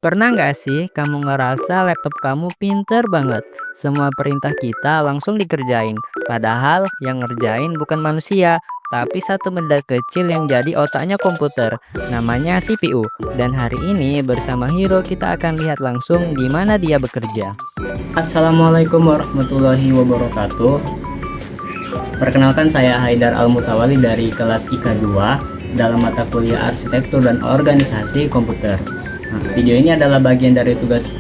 Pernah nggak sih kamu ngerasa laptop kamu pinter banget? Semua perintah kita langsung dikerjain. Padahal yang ngerjain bukan manusia, tapi satu benda kecil yang jadi otaknya komputer. Namanya CPU. Dan hari ini bersama Hiro kita akan lihat langsung gimana dia bekerja. Assalamualaikum warahmatullahi wabarakatuh. Perkenalkan, saya Haidar Al-Mutawali dari kelas IK 2 dalam mata kuliah Arsitektur dan Organisasi Komputer. Video ini adalah bagian dari tugas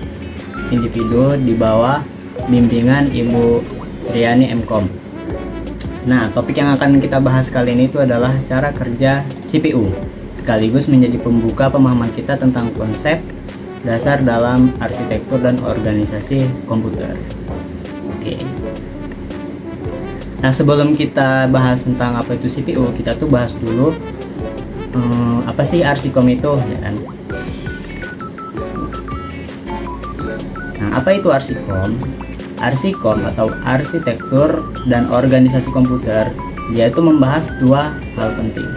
individu di bawah bimbingan Ibu Sriani MKom. Nah, topik yang akan kita bahas kali ini itu adalah cara kerja CPU, sekaligus menjadi pembuka pemahaman kita tentang konsep dasar dalam arsitektur dan organisasi komputer. Oke. Nah, sebelum kita bahas tentang apa itu CPU, kita tuh bahas dulu apa sih Arsikom itu, ya kan? Nah, apa itu Arsikom? Arsikom atau Arsitektur dan Organisasi Komputer, dia itu membahas dua hal penting.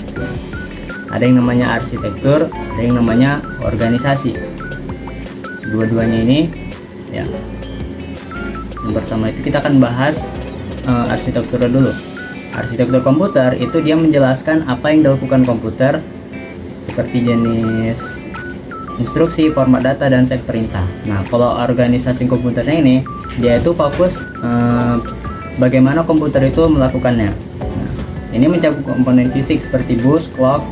Ada yang namanya arsitektur, ada yang namanya organisasi. Dua-duanya ini, ya. Yang pertama itu kita akan bahas arsitektur dulu. Arsitektur komputer itu dia menjelaskan apa yang dilakukan komputer, seperti jenis instruksi, format data, dan set perintah. Nah, kalau organisasi komputernya ini, dia itu fokus bagaimana komputer itu melakukannya. Nah, ini mencakup komponen fisik seperti bus, clock,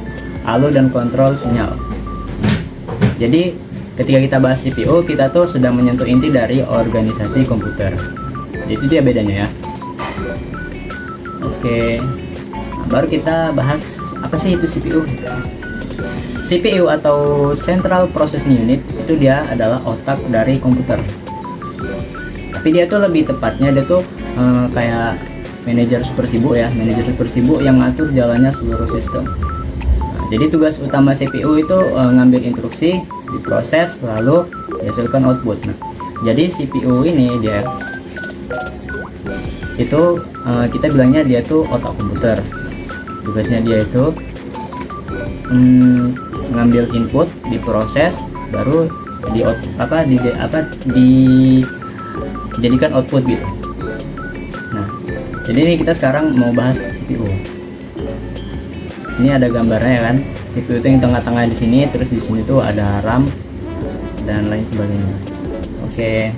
ALU, dan kontrol sinyal. Jadi, ketika kita bahas CPU, kita tuh sedang menyentuh inti dari organisasi komputer. Itu dia bedanya ya. Oke, nah, baru kita bahas apa sih itu CPU. CPU atau Central Processing Unit itu dia adalah otak dari komputer. Tapi dia tuh lebih tepatnya dia tuh kayak manajer super sibuk ya, manajer super sibuk yang ngatur jalannya seluruh sistem. Nah, jadi tugas utama CPU itu ngambil instruksi, diproses, lalu dihasilkan output. Nah, jadi CPU ini dia itu kita bilangnya dia tuh otak komputer. Tugasnya dia itu ngambil input, diproses, baru dijadikan output gitu. Nah, jadi ini kita sekarang mau bahas CPU. Ini ada gambarnya ya kan. CPU itu yang tengah-tengah di sini, terus di sini tuh ada RAM dan lain sebagainya. Oke.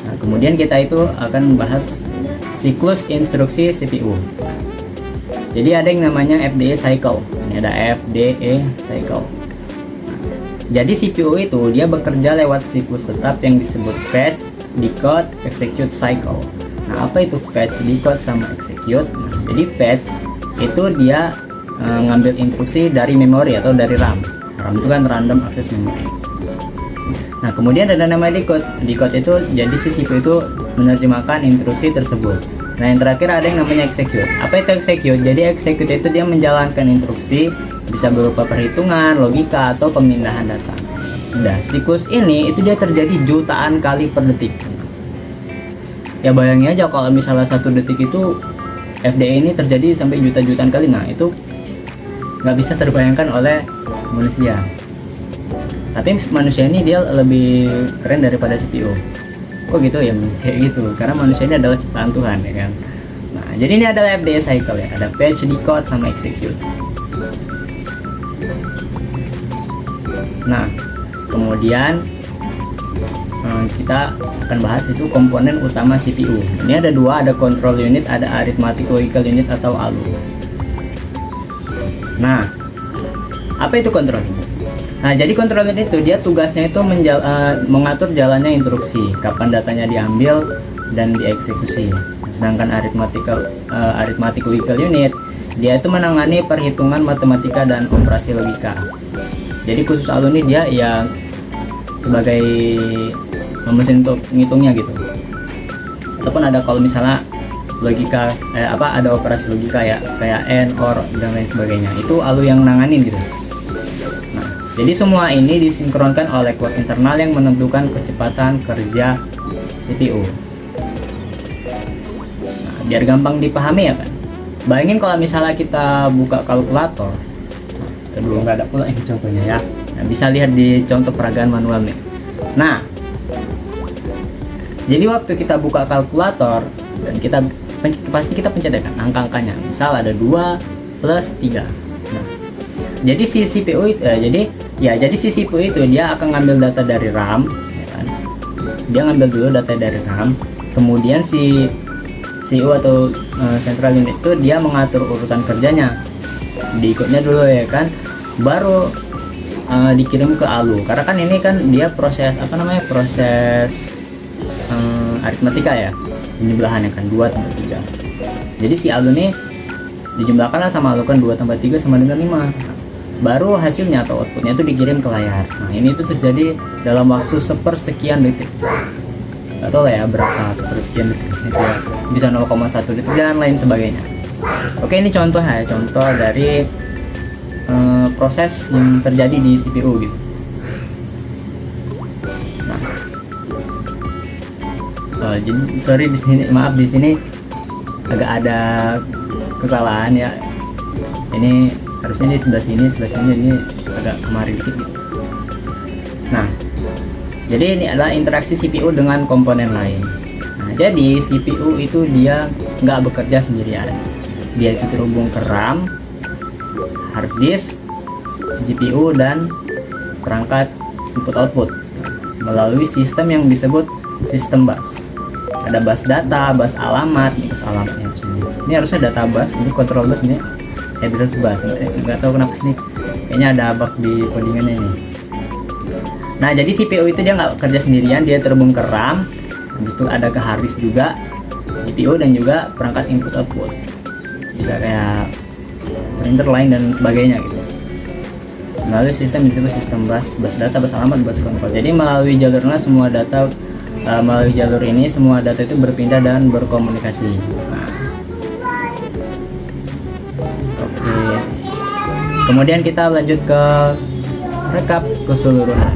Nah, kemudian kita itu akan bahas siklus instruksi CPU. Jadi ada yang namanya FDE cycle. Ini ada FDE cycle. Jadi CPU itu dia bekerja lewat siklus tetap yang disebut fetch, decode, execute cycle. Nah, apa itu fetch, decode, sama execute? Nah, jadi fetch itu dia ngambil instruksi dari memori atau dari RAM. RAM itu kan random access memory. Nah, kemudian ada namanya decode. Decode itu jadi si CPU itu menerjemahkan instruksi tersebut. Nah, yang terakhir ada yang namanya execute. Apa itu execute? Jadi execute itu dia menjalankan instruksi, bisa berupa perhitungan, logika, atau pemindahan data. Nah, siklus ini itu dia terjadi jutaan kali per detik. Ya bayangin aja kalau misalnya satu detik itu FDE ini terjadi sampai juta-jutaan kali. Nah, itu nggak bisa terbayangkan oleh manusia. Tapi manusia ini dia lebih keren daripada CPU. Oh gitu ya, kayak gitu. Karena manusia ini adalah ciptaan Tuhan ya kan. Nah, jadi ini adalah FDE cycle ya. Ada fetch, decode, sama execute. Nah, kemudian kita akan bahas itu komponen utama CPU. Ini ada dua, ada control unit, ada arithmetic logical unit atau ALU. Nah, apa itu control unit? Nah, jadi control unit itu dia tugasnya itu mengatur jalannya instruksi, kapan datanya diambil dan dieksekusi. Sedangkan arithmetic logical unit dia itu menangani perhitungan matematika dan operasi logika. Jadi khusus ALU ini dia ya sebagai mesin untuk ngitungnya gitu. Ataupun ada kalau misalnya logika ada operasi logika ya kayak AND, OR, dan lain sebagainya. Itu ALU yang nanganin gitu. Jadi semua ini disinkronkan oleh clock internal yang menentukan kecepatan kerja CPU. Nah, biar gampang dipahami ya kan. Bayangin kalau misalnya kita buka kalkulator. Aduh, nggak ada pula ini contohnya ya. Nah, bisa lihat di contoh peragaan manual nih. Nah, jadi waktu kita buka kalkulator dan pasti kita pencet kan angka-angkanya. Misal ada 2 plus 3. Nah, jadi si CPU itu jadi si CPU itu dia akan ngambil data dari RAM, ya kan? Dia ngambil dulu data dari RAM, kemudian si CPU atau central unit itu dia mengatur urutan kerjanya, diikutnya dulu ya kan, baru dikirim ke ALU. Karena kan ini kan dia proses proses aritmatika ya, penjumlahannya kan 2 tambah 3. Jadi si ALU nih dijumlahkan sama ALU kan 2 tambah 3 sama dengan 5. Baru hasilnya atau outputnya itu dikirim ke layar. Nah, ini tuh terjadi dalam waktu sepersekian detik. Gak tau lah ya berapa sepersekian detik itu ya. Bisa 0,1 detik dan lain sebagainya. Oke, ini contoh ya, contoh dari proses yang terjadi di CPU gitu. Nah, jadi sorry di sini, maaf di sini agak ada kesalahan ya. Ini harusnya di sebelah sini ini agak kemari dikit gitu. Nah, jadi ini adalah interaksi CPU dengan komponen lain. Nah, jadi CPU itu dia nggak bekerja sendirian. Dia itu terhubung ke RAM, hard disk, GPU, dan perangkat input output melalui sistem yang disebut sistem bus. Ada bus data, bus alamat, bus alamatnya ini harusnya data bus, ini control bus, ini address bus. Nggak tahu kenapa ini kayaknya ada bug di codingannya ini. Nah, jadi CPU itu dia nggak kerja sendirian, dia terhubung ke RAM, habis itu ada ke hard disk juga, GPU, dan juga perangkat input output, bisa kayak printer lain dan sebagainya gitu, melalui sistem disebut sistem bus data, bus alamat, bus control. Jadi melalui jalurnya semua data, melalui jalur ini semua data itu berpindah dan berkomunikasi. Nah, oke. Kemudian kita lanjut ke rekap keseluruhan.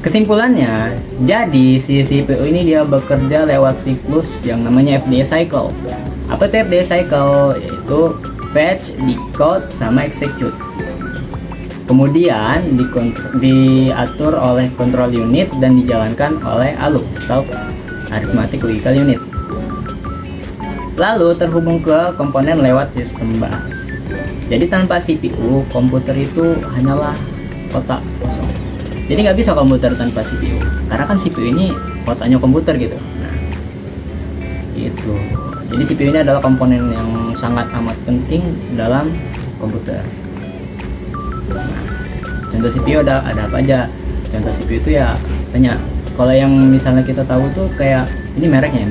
Kesimpulannya, jadi si CPU ini dia bekerja lewat siklus yang namanya FDA cycle. Apa itu FDA cycle? Yaitu fetch, decode, sama execute. Kemudian diatur oleh control unit dan dijalankan oleh ALU atau arithmetic logical unit. Lalu terhubung ke komponen lewat sistem bus. Jadi tanpa CPU, komputer itu hanyalah kotak kosong. Jadi nggak bisa komputer tanpa CPU, karena kan CPU ini otaknya komputer gitu. Nah, itu. Jadi CPU ini adalah komponen yang sangat amat penting dalam komputer. Nah, contoh CPU ada apa aja? Contoh CPU itu ya banyak. Kalau yang misalnya kita tahu tuh kayak ini mereknya,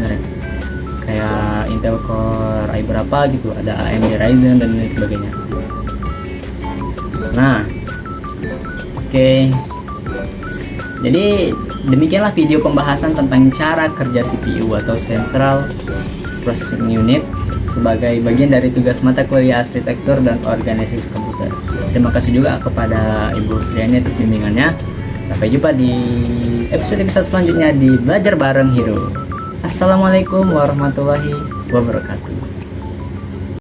kayak Intel Core i berapa gitu, ada AMD Ryzen dan lain sebagainya. Nah, oke. Jadi demikianlah video pembahasan tentang cara kerja CPU atau Central Processing Unit sebagai bagian dari tugas mata kuliah arsitektur dan organisasi komputer. Terima kasih juga kepada Ibu Sriani atas bimbingannya. Sampai jumpa di episode selanjutnya di Belajar Bareng Hero. Assalamualaikum warahmatullahi wabarakatuh.